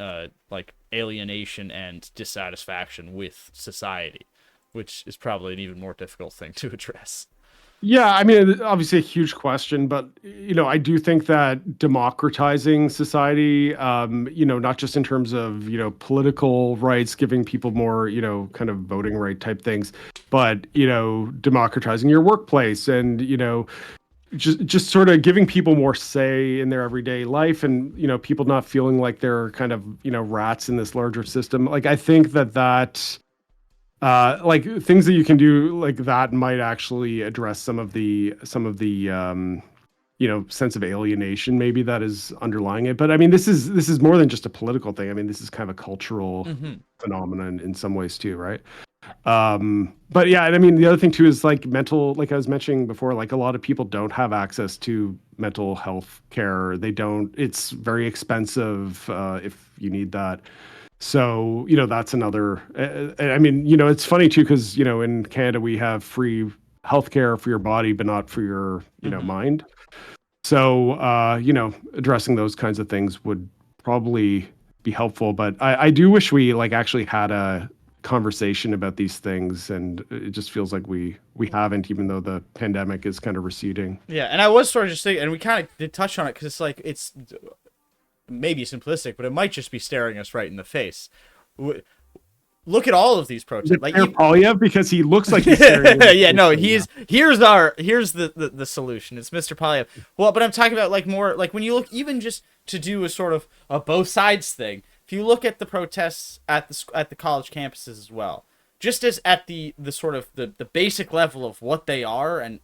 like alienation and dissatisfaction with society, which is probably an even more difficult thing to address. Yeah, I mean, obviously a huge question, but, I do think that democratizing society, not just in terms of, political rights, giving people more, kind of voting right type things, but, democratizing your workplace and, just sort of giving people more say in their everyday life and, people not feeling like they're kind of, rats in this larger system. Like, I think that like things that you can do like that might actually address some of the sense of alienation maybe that is underlying it. But I mean, this is more than just a political thing. I mean, this is kind of a cultural phenomenon in some ways too, right? But yeah, and I mean, the other thing too is like mental, like I was mentioning before, like a lot of people don't have access to mental health care. It's very expensive if you need that. So, that's another, I mean, it's funny too, because, in Canada we have free healthcare for your body, but not for your, mind. So, addressing those kinds of things would probably be helpful. But I do wish we like actually had a conversation about these things, and it just feels like we haven't, even though the pandemic is kind of receding. Yeah, and I was sort of just thinking, and we kind of did touch on it, because it's like, it's maybe simplistic, but it might just be staring us right in the face. Look at all of these protests. Like Pierre Poilievre, because he looks like he's staring. Yeah, no, here's the solution. It's Mr. Poilievre. Well, but I'm talking about like more like when you look, even just to do a sort of a both sides thing. If you look at the protests at the college campuses as well, just as at the sort of the basic level of what they are and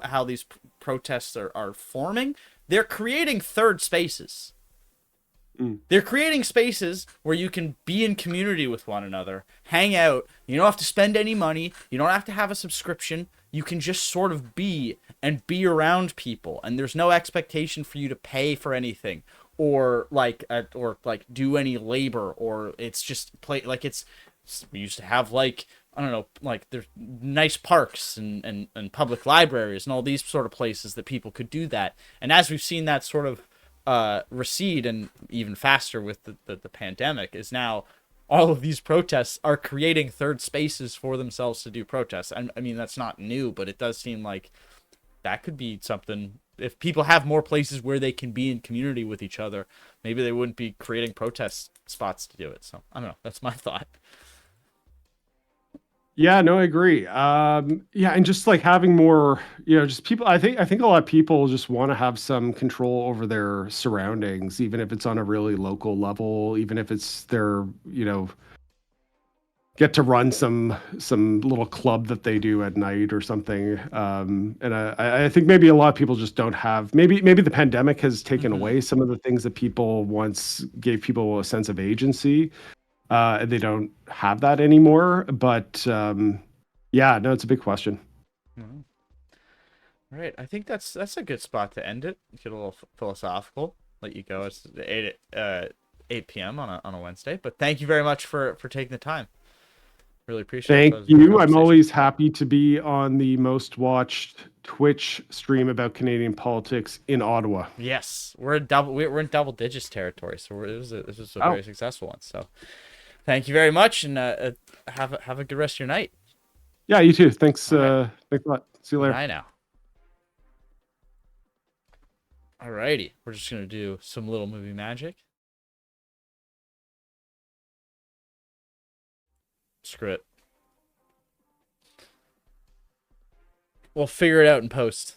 how these protests are forming, they're creating third spaces. They're creating spaces where you can be in community with one another, hang out. You don't have to spend any money. You don't have to have a subscription. You can just sort of be around people, and there's no expectation for you to pay for anything or do any labor, or it's just we used to have like, I don't know, like there's nice parks and public libraries and all these sort of places that people could do that. And as we've seen that sort of recede, and even faster with the pandemic, is now all of these protests are creating third spaces for themselves to do protests. I mean, that's not new, but it does seem like that could be something. If people have more places where they can be in community with each other, maybe they wouldn't be creating protest spots to do it. So I don't know. That's my thought. Yeah, no, I agree. Yeah, and just like having more, just people. I think a lot of people just want to have some control over their surroundings, even if it's on a really local level, even if it's their, get to run some little club that they do at night or something. And I think maybe a lot of people just don't have. Maybe the pandemic has taken away some of the things that people once gave people a sense of agency. They don't have that anymore, but yeah, no, it's a big question. Mm-hmm. All right, I think that's a good spot to end it. Get a little philosophical. Let you go. It's 8 p.m. on a Wednesday, but thank you very much for taking the time. Really appreciate it. Thank you. I'm always happy to be on the most watched Twitch stream about Canadian politics in Ottawa. Yes, we're in double digits territory, so this was a very successful one. So. Thank you very much, and have a good rest of your night. Yeah, you too. Thanks. Right. Thanks a lot. See you later. Bye now. Alrighty, we're just gonna do some little movie magic. Screw it. We'll figure it out in post.